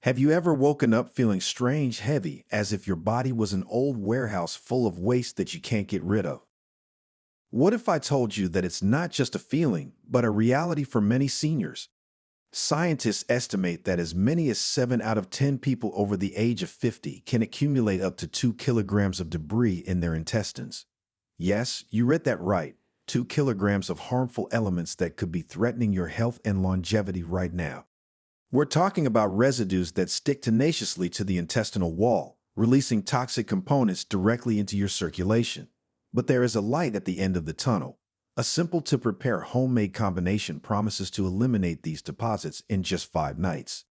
Have you ever woken up feeling strange, heavy, as if your body was an old warehouse full of waste that you can't get rid of? What if I told you that it's not just a feeling, but a reality for many seniors? Scientists estimate that as many as 7 out of 10 people over the age of 50 can accumulate up to 2 kilograms of debris in their intestines. Yes, you read that right. 2 kilograms of harmful elements that could be threatening your health and longevity right now. We're talking about residues that stick tenaciously to the intestinal wall, releasing toxic components directly into your circulation. But there is a light at the end of the tunnel. A simple-to-prepare homemade combination promises to eliminate these deposits in just 5 nights.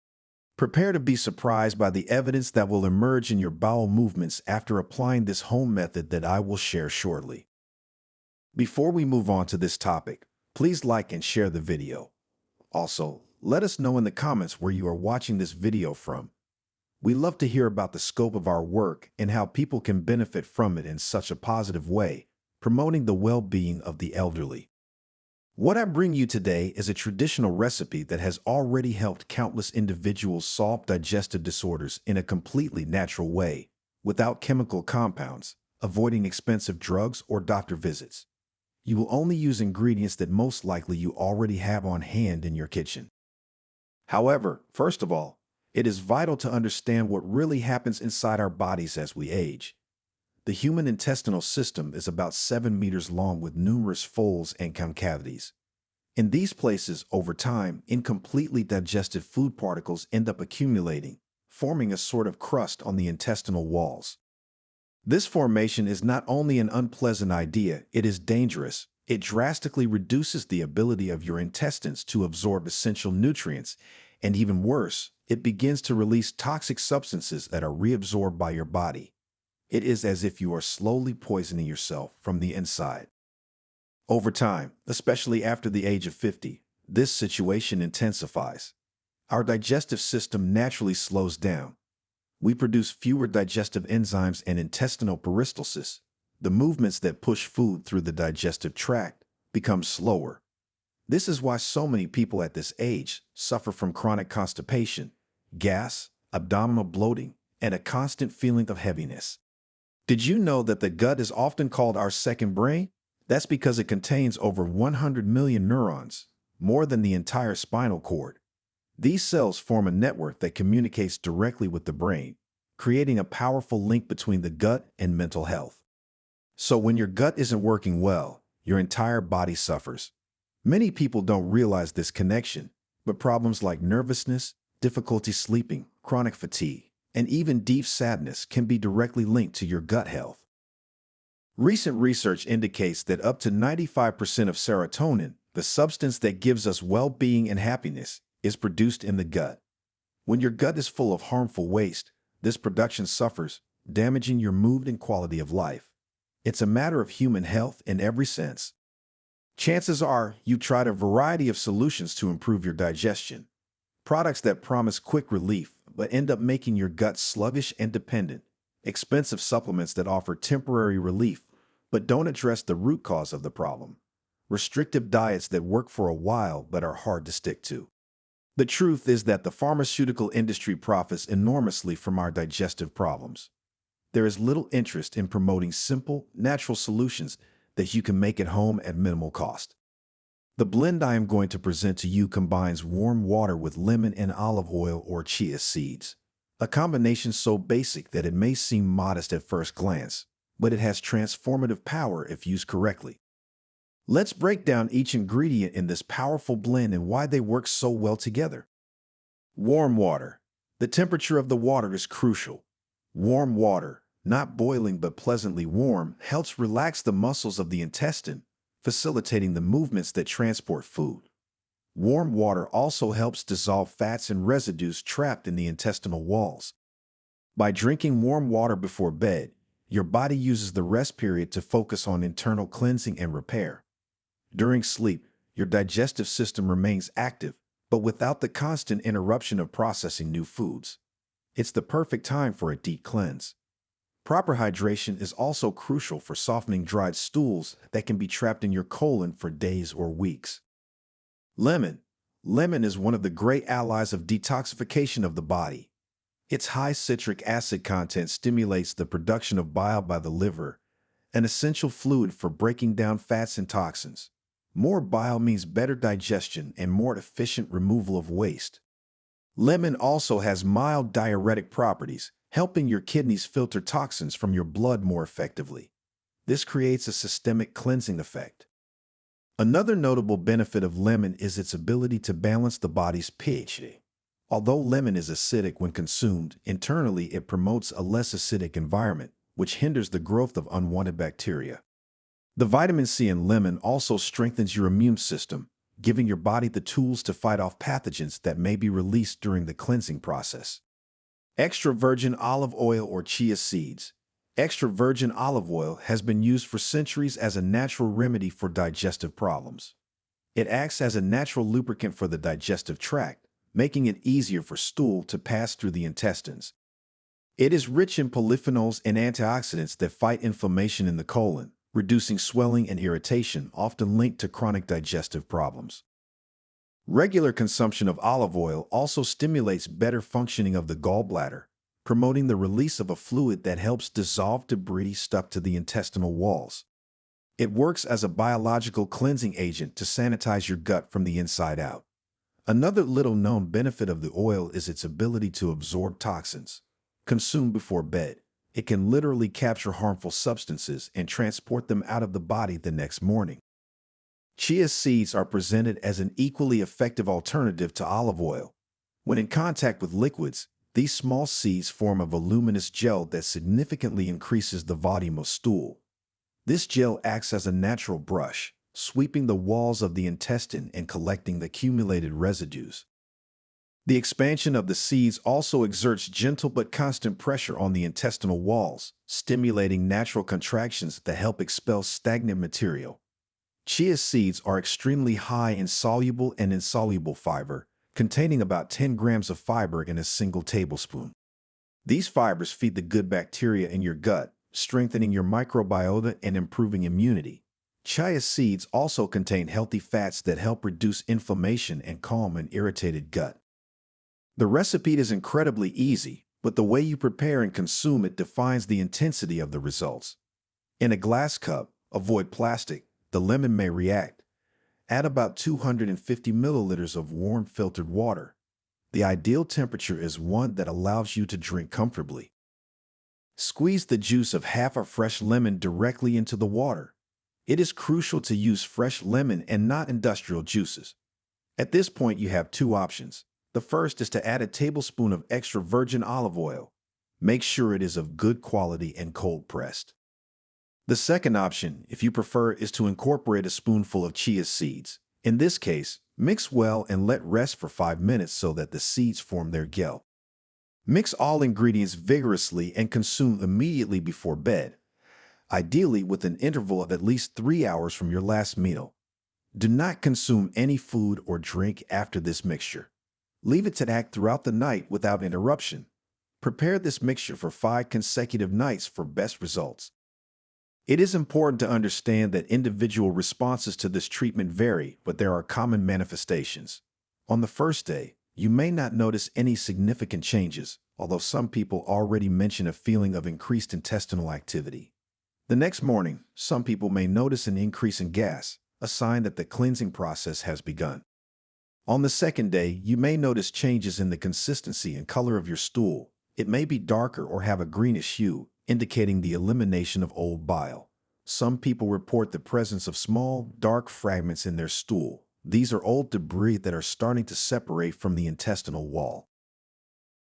Prepare to be surprised by the evidence that will emerge in your bowel movements after applying this home method that I will share shortly. Before we move on to this topic, please like and share the video. Also, let us know in the comments where you are watching this video from. We love to hear about the scope of our work and how people can benefit from it in such a positive way, promoting the well-being of the elderly. What I bring you today is a traditional recipe that has already helped countless individuals solve digestive disorders in a completely natural way, without chemical compounds, avoiding expensive drugs or doctor visits. You will only use ingredients that most likely you already have on hand in your kitchen. However, first of all, it is vital to understand what really happens inside our bodies as we age. The human intestinal system is about 7 meters long with numerous folds and concavities. In these places, over time, incompletely digested food particles end up accumulating, forming a sort of crust on the intestinal walls. This formation is not only an unpleasant idea, it is dangerous. It drastically reduces the ability of your intestines to absorb essential nutrients, and even worse, it begins to release toxic substances that are reabsorbed by your body. It is as if you are slowly poisoning yourself from the inside. Over time, especially after the age of 50, this situation intensifies. Our digestive system naturally slows down. We produce fewer digestive enzymes and intestinal peristalsis. The movements that push food through the digestive tract become slower. This is why so many people at this age suffer from chronic constipation, gas, abdominal bloating, and a constant feeling of heaviness. Did you know that the gut is often called our second brain? That's because it contains over 100 million neurons, more than the entire spinal cord. These cells form a network that communicates directly with the brain, creating a powerful link between the gut and mental health. So when your gut isn't working well, your entire body suffers. Many people don't realize this connection, but problems like nervousness, difficulty sleeping, chronic fatigue, and even deep sadness can be directly linked to your gut health. Recent research indicates that up to 95% of serotonin, the substance that gives us well-being and happiness, is produced in the gut. When your gut is full of harmful waste, this production suffers, damaging your mood and quality of life. It's a matter of human health in every sense. Chances are you've tried a variety of solutions to improve your digestion. Products that promise quick relief but end up making your gut sluggish and dependent. Expensive supplements that offer temporary relief but don't address the root cause of the problem. Restrictive diets that work for a while but are hard to stick to. The truth is that the pharmaceutical industry profits enormously from our digestive problems. There is little interest in promoting simple, natural solutions that you can make at home at minimal cost. The blend I am going to present to you combines warm water with lemon and olive oil or chia seeds. A combination so basic that it may seem modest at first glance, but it has transformative power if used correctly. Let's break down each ingredient in this powerful blend and why they work so well together. Warm water. The temperature of the water is crucial. Warm water, not boiling but pleasantly warm, helps relax the muscles of the intestine, facilitating the movements that transport food. Warm water also helps dissolve fats and residues trapped in the intestinal walls. By drinking warm water before bed, your body uses the rest period to focus on internal cleansing and repair. During sleep, your digestive system remains active, but without the constant interruption of processing new foods. It's the perfect time for a deep cleanse. Proper hydration is also crucial for softening dried stools that can be trapped in your colon for days or weeks. Lemon. Lemon is one of the great allies of detoxification of the body. Its high citric acid content stimulates the production of bile by the liver, an essential fluid for breaking down fats and toxins. More bile means better digestion and more efficient removal of waste. Lemon also has mild diuretic properties, helping your kidneys filter toxins from your blood more effectively. This creates a systemic cleansing effect. Another notable benefit of lemon is its ability to balance the body's pH. Although lemon is acidic when consumed, internally it promotes a less acidic environment, which hinders the growth of unwanted bacteria. The vitamin C in lemon also strengthens your immune system, giving your body the tools to fight off pathogens that may be released during the cleansing process. Extra virgin olive oil or chia seeds. Extra virgin olive oil has been used for centuries as a natural remedy for digestive problems. It acts as a natural lubricant for the digestive tract, making it easier for stool to pass through the intestines. It is rich in polyphenols and antioxidants that fight inflammation in the colon, reducing swelling and irritation often linked to chronic digestive problems. Regular consumption of olive oil also stimulates better functioning of the gallbladder, promoting the release of a fluid that helps dissolve debris stuck to the intestinal walls. It works as a biological cleansing agent to sanitize your gut from the inside out. Another little-known benefit of the oil is its ability to absorb toxins. Consumed before bed, it can literally capture harmful substances and transport them out of the body the next morning. Chia seeds are presented as an equally effective alternative to olive oil. When in contact with liquids, these small seeds form a voluminous gel that significantly increases the volume of stool. This gel acts as a natural brush, sweeping the walls of the intestine and collecting the accumulated residues. The expansion of the seeds also exerts gentle but constant pressure on the intestinal walls, stimulating natural contractions that help expel stagnant material. Chia seeds are extremely high in soluble and insoluble fiber, containing about 10 grams of fiber in a single tablespoon. These fibers feed the good bacteria in your gut, strengthening your microbiota and improving immunity. Chia seeds also contain healthy fats that help reduce inflammation and calm an irritated gut. The recipe is incredibly easy, but the way you prepare and consume it defines the intensity of the results. In a glass cup, avoid plastic, the lemon may react. Add about 250 milliliters of warm filtered water. The ideal temperature is one that allows you to drink comfortably. Squeeze the juice of half a fresh lemon directly into the water. It is crucial to use fresh lemon and not industrial juices. At this point, you have two options. The first is to add a tablespoon of extra virgin olive oil. Make sure it is of good quality and cold pressed. The second option, if you prefer, is to incorporate a spoonful of chia seeds. In this case, mix well and let rest for 5 minutes so that the seeds form their gel. Mix all ingredients vigorously and consume immediately before bed, ideally with an interval of at least 3 hours from your last meal. Do not consume any food or drink after this mixture. Leave it to act throughout the night without interruption. Prepare this mixture for 5 consecutive nights for best results. It is important to understand that individual responses to this treatment vary, but there are common manifestations. On the first day, you may not notice any significant changes, although some people already mention a feeling of increased intestinal activity. The next morning, some people may notice an increase in gas, a sign that the cleansing process has begun. On the second day, you may notice changes in the consistency and color of your stool. It may be darker or have a greenish hue, indicating the elimination of old bile. Some people report the presence of small, dark fragments in their stool. These are old debris that are starting to separate from the intestinal wall.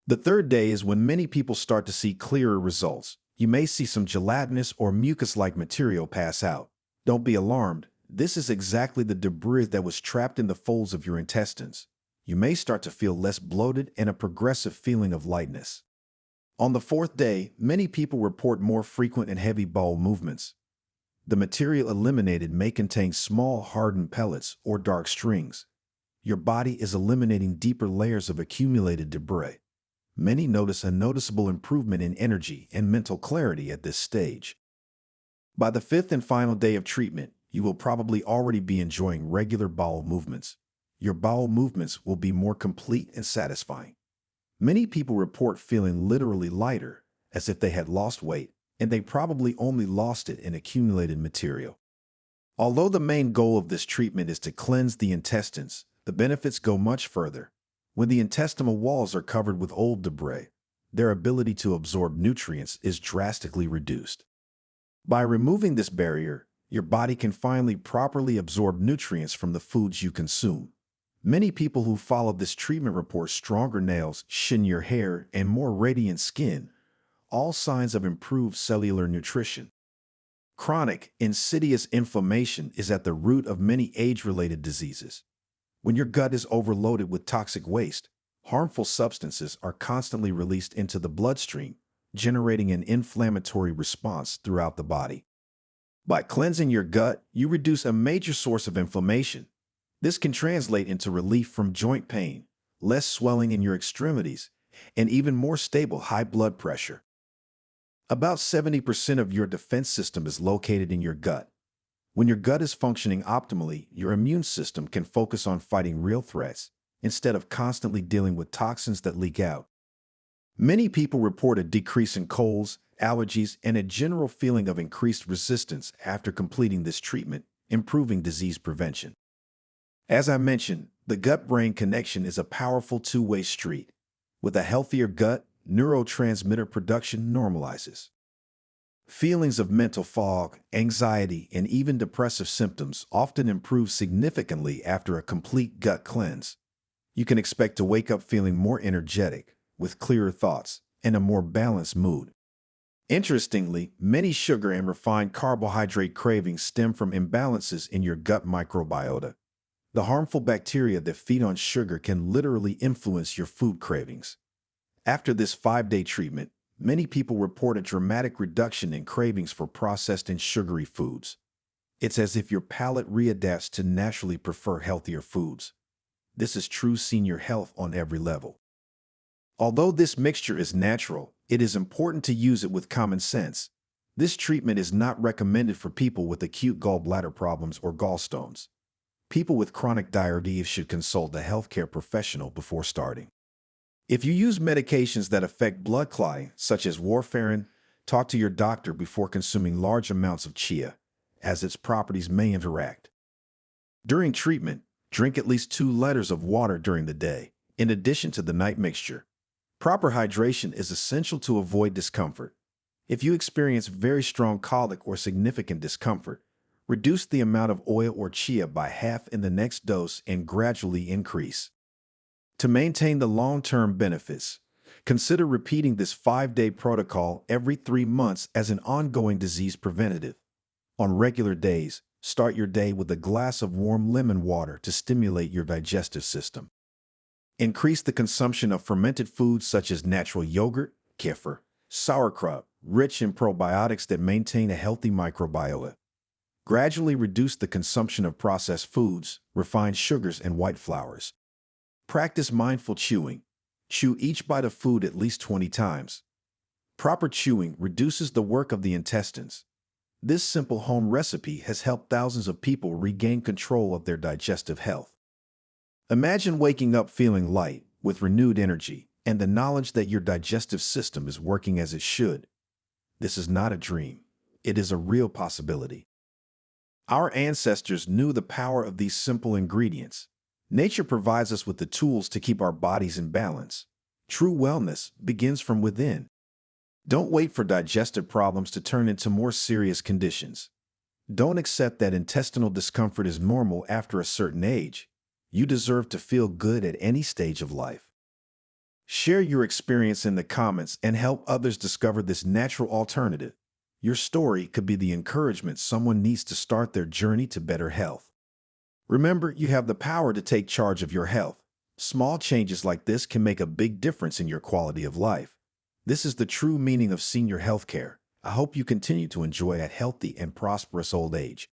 The third day is when many people start to see clearer results. You may see some gelatinous or mucus-like material pass out. Don't be alarmed. This is exactly the debris that was trapped in the folds of your intestines. You may start to feel less bloated and a progressive feeling of lightness. On the fourth day, many people report more frequent and heavy bowel movements. The material eliminated may contain small, hardened pellets or dark strings. Your body is eliminating deeper layers of accumulated debris. Many notice a noticeable improvement in energy and mental clarity at this stage. By the fifth and final day of treatment, you will probably already be enjoying regular bowel movements. Your bowel movements will be more complete and satisfying. Many people report feeling literally lighter, as if they had lost weight, and they probably only lost it in accumulated material. Although the main goal of this treatment is to cleanse the intestines, the benefits go much further. When the intestinal walls are covered with old debris, their ability to absorb nutrients is drastically reduced. By removing this barrier, your body can finally properly absorb nutrients from the foods you consume. Many people who follow this treatment report stronger nails, shinier hair, and more radiant skin, all signs of improved cellular nutrition. Chronic, insidious inflammation is at the root of many age-related diseases. When your gut is overloaded with toxic waste, harmful substances are constantly released into the bloodstream, generating an inflammatory response throughout the body. By cleansing your gut, you reduce a major source of inflammation. This can translate into relief from joint pain, less swelling in your extremities, and even more stable high blood pressure. About 70% of your defense system is located in your gut. When your gut is functioning optimally, your immune system can focus on fighting real threats instead of constantly dealing with toxins that leak out. Many people report a decrease in colds, allergies, and a general feeling of increased resistance after completing this treatment, improving disease prevention. As I mentioned, the gut-brain connection is a powerful two-way street. With a healthier gut, neurotransmitter production normalizes. Feelings of mental fog, anxiety, and even depressive symptoms often improve significantly after a complete gut cleanse. You can expect to wake up feeling more energetic, with clearer thoughts, and a more balanced mood. Interestingly, many sugar and refined carbohydrate cravings stem from imbalances in your gut microbiota. The harmful bacteria that feed on sugar can literally influence your food cravings. After this 5-day treatment, many people report a dramatic reduction in cravings for processed and sugary foods. It's as if your palate readapts to naturally prefer healthier foods. This is true senior health on every level. Although this mixture is natural, it is important to use it with common sense. This treatment is not recommended for people with acute gallbladder problems or gallstones. People with chronic diabetes should consult a healthcare professional before starting. If you use medications that affect blood clotting, such as warfarin, talk to your doctor before consuming large amounts of chia, as its properties may interact. During treatment, drink at least 2 liters of water during the day, in addition to the night mixture. Proper hydration is essential to avoid discomfort. If you experience very strong colic or significant discomfort, reduce the amount of oil or chia by half in the next dose and gradually increase. To maintain the long-term benefits, consider repeating this 5-day protocol every 3 months as an ongoing disease preventative. On regular days, start your day with a glass of warm lemon water to stimulate your digestive system. Increase the consumption of fermented foods such as natural yogurt, kefir, sauerkraut, rich in probiotics that maintain a healthy microbiota. Gradually reduce the consumption of processed foods, refined sugars, and white flours. Practice mindful chewing. Chew each bite of food at least 20 times. Proper chewing reduces the work of the intestines. This simple home recipe has helped thousands of people regain control of their digestive health. Imagine waking up feeling light, with renewed energy, and the knowledge that your digestive system is working as it should. This is not a dream. It is a real possibility. Our ancestors knew the power of these simple ingredients. Nature provides us with the tools to keep our bodies in balance. True wellness begins from within. Don't wait for digestive problems to turn into more serious conditions. Don't accept that intestinal discomfort is normal after a certain age. You deserve to feel good at any stage of life. Share your experience in the comments and help others discover this natural alternative. Your story could be the encouragement someone needs to start their journey to better health. Remember, you have the power to take charge of your health. Small changes like this can make a big difference in your quality of life. This is the true meaning of senior healthcare. I hope you continue to enjoy a healthy and prosperous old age.